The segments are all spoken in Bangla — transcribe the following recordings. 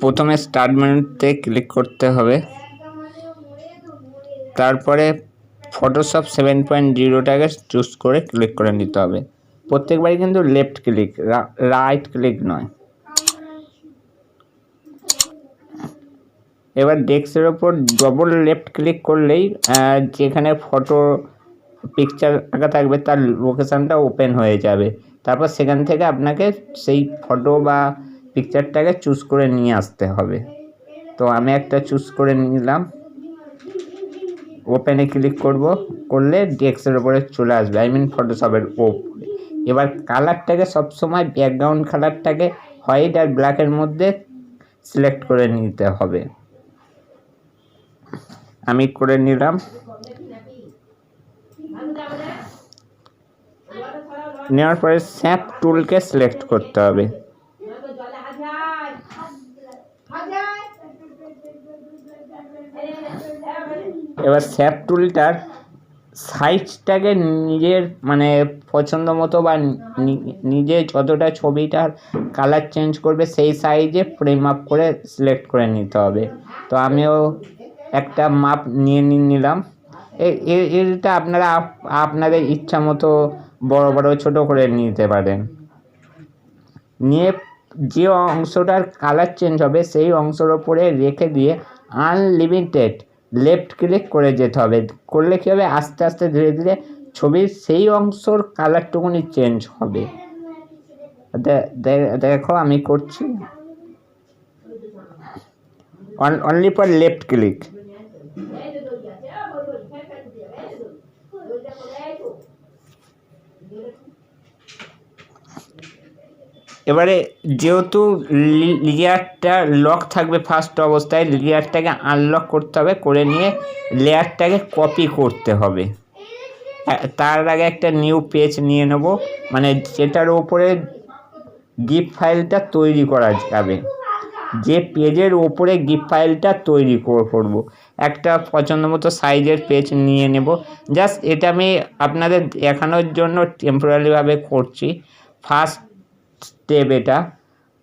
প্রথমে স্টার্ট মেনুতে ক্লিক করতে হবে, তারপরে ফটোশপ 7.0টাকে চুজ করে ক্লিক করে নিতে হবে। প্রত্যেকবারই কিন্তু লেফট ক্লিক, রাইট ক্লিক নয়। এবার ডেস্কের ওপর ডবল লেফট ক্লিক করলেই যেখানে ফটো পিকচার আঁকা থাকবে তার লোকেশানটা ওপেন হয়ে যাবে। তারপর সেখান থেকে আপনাকে সেই ফটো বা পিকচারটাকে চুজ করে নিয়ে আসতে হবে। তো আমি একটা চুজ করে নিলাম, ওপেনে ক্লিক করলে ডেস্কের ওপরে চলে আসবে, ফটোশপের ওপরে। এবার কালারটাকে সবসময় ব্যাকগ্রাউন্ড কালারটাকে হোয়াইট আর ব্ল্যাকের মধ্যে সিলেক্ট করে নিতে হবে। আমি করে নিলাম। নেওয়ার পরে স্ন্যাপ টুলকে সিলেক্ট করতে হবে। এবার স্ন্যাপ টুলটার সাইজটাকে নিজের পছন্দ মতো বা নিজে যতটা ছবিটার কালার চেঞ্জ করবে সেই সাইজে ফ্রেম আপ করে সিলেক্ট করে নিতে হবে। তো আমিও একটা মাপ নিয়ে নিলাম। এটা আপনারা আপনাদের ইচ্ছা মতো বড় বড় ছোট করে নিতে পারেন। নিয়ে যে অংশটার কালার চেঞ্জ হবে সেই অংশের ওপরে রেখে দিয়ে আনলিমিটেড লেফট ক্লিক করে যেতে হবে। করলে কী হবে, আস্তে আস্তে ধীরে ধীরে ছবির সেই অংশর কালারটুকুনি চেঞ্জ হবে। দেখো আমি করছি, অনলি ফর লেফট ক্লিক। এবারে যেহেতু লেয়ারটা লক থাকবে ফার্স্ট অবস্থায়, লেয়ারটাকে আনলক করতে হবে, করে নিয়ে লেয়ারটাকে কপি করতে হবে। তার আগে একটা নিউ পেজ নিয়ে নেব, যেটার ওপরে গিফট ফাইলটা তৈরি করা যাবে। যে পেজের ওপরে গিফট ফাইলটা তৈরি করব, একটা পছন্দ মতো সাইজের পেজ নিয়ে নেব। জাস্ট এটা আমি আপনাদের দেখানোর জন্য টেম্পোরারিভাবে করছি, ফার্স্ট স্টেপ এটা।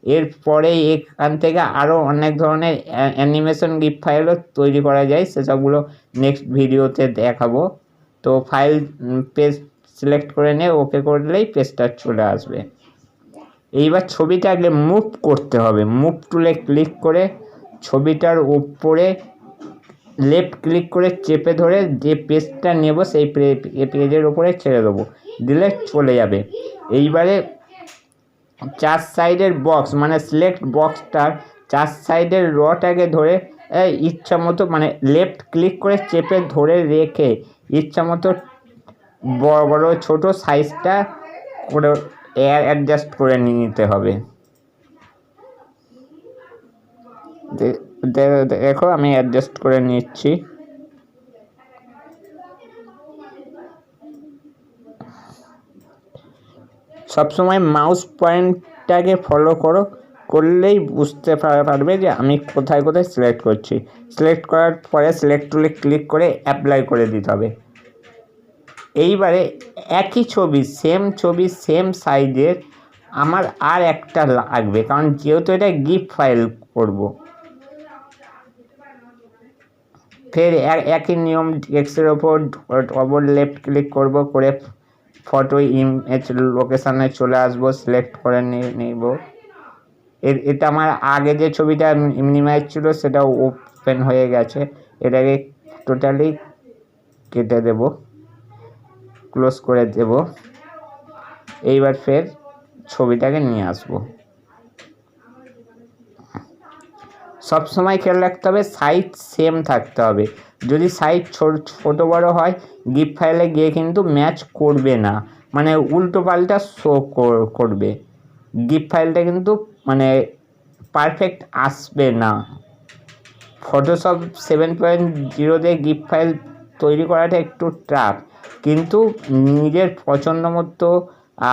এরপরে এখান থেকে আরও অনেক ধরনের অ্যানিমেশন গিফট ফাইলও তৈরি করা যায়, সেসবগুলো নেক্সট ভিডিওতে দেখাবো। তো ফাইল পেজ সিলেক্ট করে নিয়ে ওকে করলেই পেজটা চলে আসবে। এইবার ছবিটাকে মুভ করতে হবে। মুভ টুলে ক্লিক করে ছবিটার উপরে লেফট ক্লিক করে চেপে ধরে যে পেজটা নেব সেই পেজের উপরে ছেড়ে দেবো, দিলে চলে যাবে। এইবারে চার সাইডের বক্স সিলেক্ট বক্সটার চার সাইডের রটাকে ধরে ইচ্ছা মতো লেফট ক্লিক করে চেপে ধরে রেখে ইচ্ছা মতো বড় বড় ছোটো সাইজটা করে অ্যাডজাস্ট করে নিতে হবে। দেখো আমি অ্যাডজাস্ট করে নিচ্ছি। সবসময় মাউস পয়েন্টটাকে ফলো করলেই বুঝতে পারবে যে আমি কোথায় কোথায় সিলেক্ট করছি। সিলেক্ট করার পরে সিলেক্ট টুলে ক্লিক করে অ্যাপ্লাই করে দিতে হবে। এইবারে একই ছবি সেম সাইজের আমার আর একটা লাগবে, কারণ যেহেতু এটা গিফট ফাইল করব। ফের একই নিয়ম, টেক্সটের ওপর ডবল লেফট ক্লিক করব, করে ফটো ইমেজ লোকেশানে চলে আসবো, সিলেক্ট করে নেব। এটা আমার আগে যে ছবিটা মিনিমাইজ ছিল সেটা ওপেন হয়ে গেছে, এটাকে টোটালি কেটে দেব, ক্লোজ করে দেব। এইবার ফের ছবিটাকে নিয়ে আসবো। সবসময় খেয়াল রাখতে হবে সাইজ সেম থাকতে হবে। যদি সাইজ ছোট বড় হয় গিফট ফাইলে গিয়ে কিন্তু ম্যাচ করবে না, উল্টো পাল্টা শো করবে। গিফট ফাইলটা কিন্তু পারফেক্ট আসবে না। ফটোশপ 7.0 গিফট ফাইল তৈরি করাটা একটু টাফ, কিন্তু নিজের পছন্দ মতো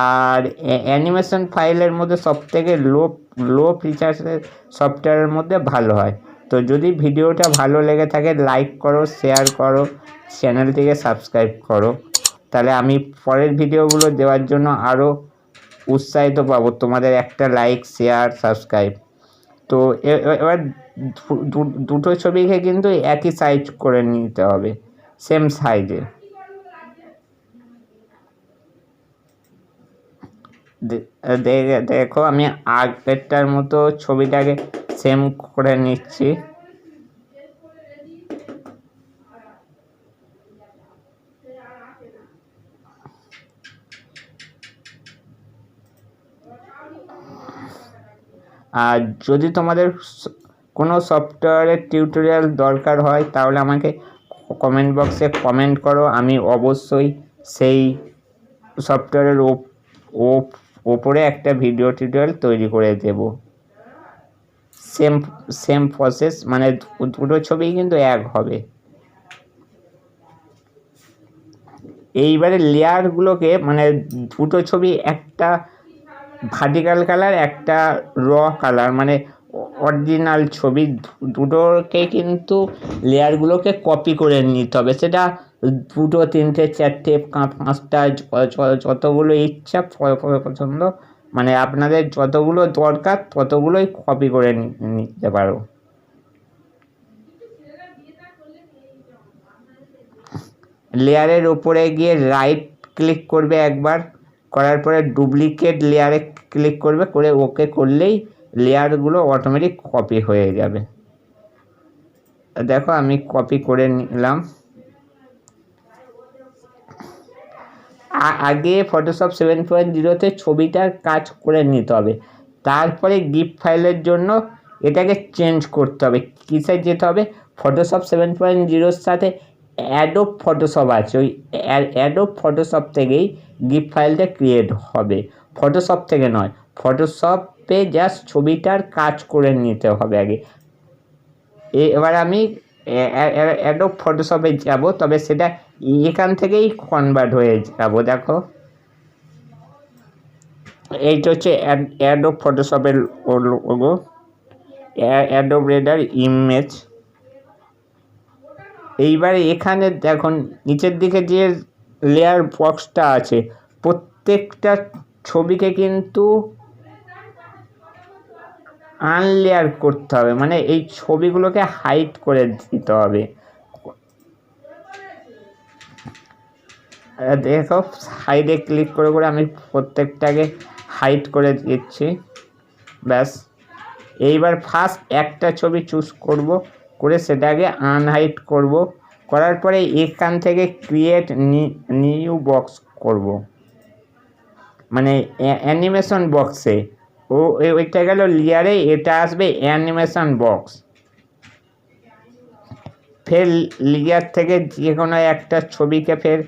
আর অ্যানিমেশন ফাইলের মধ্যে সবথেকে লো ফিচার্সের সফটওয়্যারের মধ্যে ভালো হয়। তো যদি ভিডিওটা ভালো লেগে থাকে লাইক করো, শেয়ার করো, চ্যানেলটিকে সাবস্ক্রাইব করো, তাহলে আমি পরের ভিডিওগুলো দেওয়ার জন্য আরও উৎসাহিত পাবো। তোমাদের একটা লাইক, শেয়ার, সাবস্ক্রাইব। তো এবার দুটো ছবিকে কিন্তু একই সাইজ করে নিতে হবে, সেম সাইজে। দেখো আমি আগেরটার মতো ছবিটাকে সেম করে নিচ্ছি। আর যদি তোমাদের কোনো সফটওয়্যারের টিউটোরিয়াল দরকার হয় তাহলে আমাকে কমেন্ট বক্সে কমেন্ট করো, আমি অবশ্যই সেই সফটওয়্যারের ওপরে একটা ভিডিও টিউটোরিয়াল তৈরি করে দেব। সেম প্রসেস, মানে দুটো ছবি কিন্তু এক হবে। এইবারে লেয়ারগুলোকে, মানে দুটো ছবি, একটা ভার্টিক্যাল কালার একটা র কালার, মানে অরিজিনাল ছবি, দুটোকে কিন্তু লেয়ারগুলোকে কপি করে নিতে হবে। সেটা দুটো, তিনটে, চারটে, পাঁচটা, যতগুলো ইচ্ছা পছন্দ, মানে আপনাদের যতগুলো দরকার ততগুলোই কপি করে নিতে পারো। লেয়ারের উপরে গিয়ে রাইট ক্লিক করবে একবার, করার পরে ডুপ্লিকেট লেয়ারে ক্লিক করবে, করে ওকে করলেই লেয়ারগুলো অটোমেটিক কপি হয়ে যাবে। দেখো আমি কপি করে নিলাম। আগে ফটোশপ 7.0-তে ছবিটার কাজ করে নিতে হবে, তারপরে গিফট ফাইলের জন্য এটাকে চেঞ্জ করতে হবে। কিসে যেতে হবে? ফটোশপ 7.0-র সাথে অ্যাডোব ফটোশপ আছে, ওই অ্যাডোব ফটোশপ থেকেই গিফট ফাইলটা ক্রিয়েট হবে, ফটোশপ থেকে নয়। ফটোশপে জাস্ট ছবিটার কাজ করে নিতে হবে আগে। এবার আমি অ্যাডোব ফটোশপে যাব, তবে সেটা এখান থেকেই কনভার্ট হয়ে যাব। দেখো এইটা হচ্ছে অ্যাডোব ফটোশপের লোগো, অ্যাডোব রেডার ইমেজ। এইবারে এখানে দেখুন নিচের দিকে যে লেয়ার বক্সটা আছে, প্রত্যেকটা ছবিকে কিন্তু আনলেয়ার করতে হবে, মানে এই ছবিগুলোকে হাইড করে দিতে হবে। দেখো সাইডে ক্লিক করে করে আমি প্রত্যেকটাকে হাইড করে দিচ্ছি, ব্যাস। এইবার ফার্স্ট একটা ছবি চুজ করব, করে সেটাকে আনহাইড করব, করার পরে এখান থেকে ক্রিয়েট নিউ বক্স করব, মানে অ্যানিমেশন বক্সে। ওইটা গেল লেয়ারে, এটা আসবে অ্যানিমেশন বক্স। ফের লেয়ার থেকে যে কোনো একটা ছবিকে ফের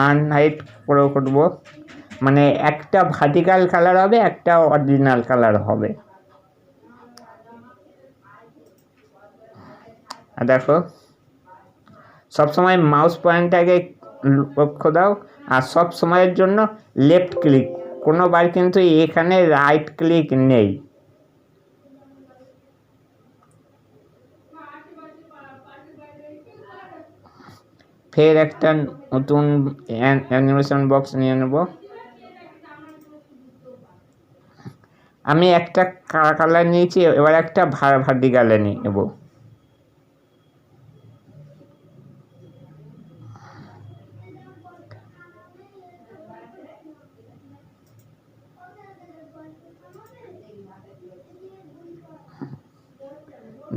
আনহাইড করে করব, মানে একটা ভার্টিক্যাল কালার হবে, একটা অরিজিনাল কালার হবে। দেখো সবসময় মাউস পয়েন্টটাকে লক্ষ্য দাও, আর সব সময়ের জন্য লেফট ক্লিক, কোনোবার কিন্তু এখানে রাইট ক্লিক নেই। ফের একটা নতুন অ্যানিমেশন বক্স নিয়ে নেব। আমি একটা কালার নিয়েছি, এবার একটা ভার্টিক্যালে নিয়ে নেব।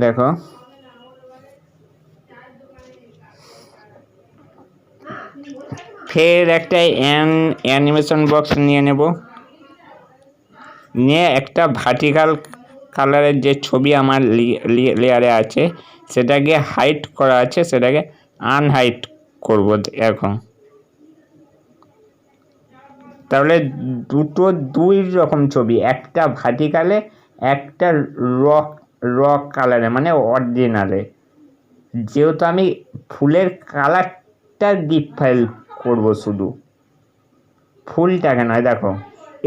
দেখো ফের একটা অ্যানিমেশন বক্স নিয়ে নেব, নিয়ে একটা ভার্টিক্যাল কালারের যে ছবি আমার লেয়ারে আছে সেটাকে হাইড করা আছে, সেটাকে আনহাইড করব এখন। তাহলে দুই রকম ছবি, একটা ভার্টিক্যালে, একটা র কালারে, মানে অরিজিনালে। যেহেতু আমি ফুলের কালারটা গিফট ফাইল করব, শুধু ফুলটাকে নয়। দেখো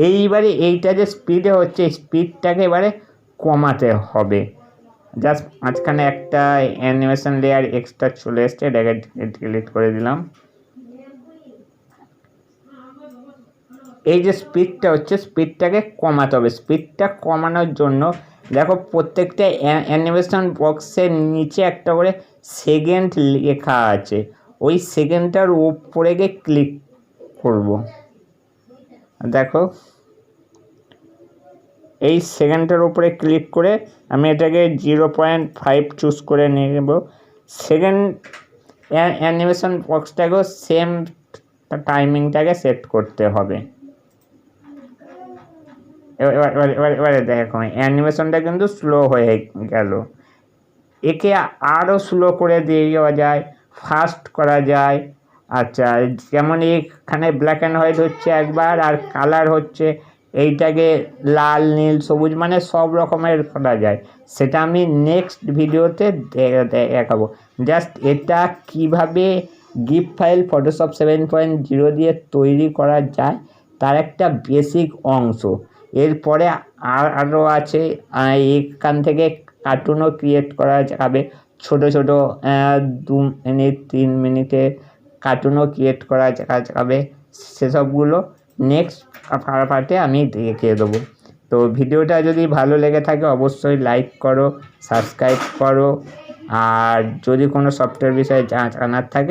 এইবারে এইটা যে স্পিডে হচ্ছে, স্পিডটাকে এবারে কমাতে হবে। জাস্ট মাঝখানে একটা অ্যানিমেশন লেয়ার এক্সট্রা চলে এসছে, এটাকে ডিলিট করে দিলাম। এই যে স্পিডটা হচ্ছে, স্পিডটাকে কমাতে হবে। স্পিডটা কমানোর জন্য দেখো প্রত্যেকটা অ্যানিমেশন বক্সের নিচে একটা করে সেকেন্ড লেখা আছে, ওই সেকেন্ডটার উপরে গিয়ে ক্লিক করব। দেখো এই সেকেন্ডটার উপরে ক্লিক করে আমি এটাকে 0.5 চুজ করে নিয়ে নেব। সেকেন্ড অ্যানিমেশন বক্সটাকেও সেম টাইমিংটাকে সেট করতে হবে। এবারে দেখো অ্যানিমেশনটা কিন্তু স্লো হয়ে গেল। একে আরও স্লো করে দিয়ে দেওয়া যায়, ফাস্ট করা যায়। আচ্ছা, যেমন এখানে ব্ল্যাক অ্যান্ড হোয়াইট হচ্ছে একবার, আর কালার হচ্ছে এইটাকে লাল নীল সবুজ মানে সব রকমের করা যায়, সেটা আমি নেক্সট ভিডিওতে দেখাবো। জাস্ট এটা কিভাবে গিফ ফাইল ফটোশপ 7.0 দিয়ে তৈরি করা যায় তার একটা বেসিক অংশ। এরপরে আরও আছে, এখান থেকে কার্টুনও ক্রিয়েট করা যাবে, ছোট ছোট 2 মিনিট 3 মিনিটে কার্টুনও ক্রিয়েট করা যাবে। সেসবগুলো নেক্সট পার্টে আমি দেখিয়ে দেবো। তো ভিডিওটা যদি ভালো লেগে থাকে অবশ্যই লাইক করো, সাবস্ক্রাইব করো, আর যদি কোনো সফটওয়্যার বিষয়ে জানার থাকে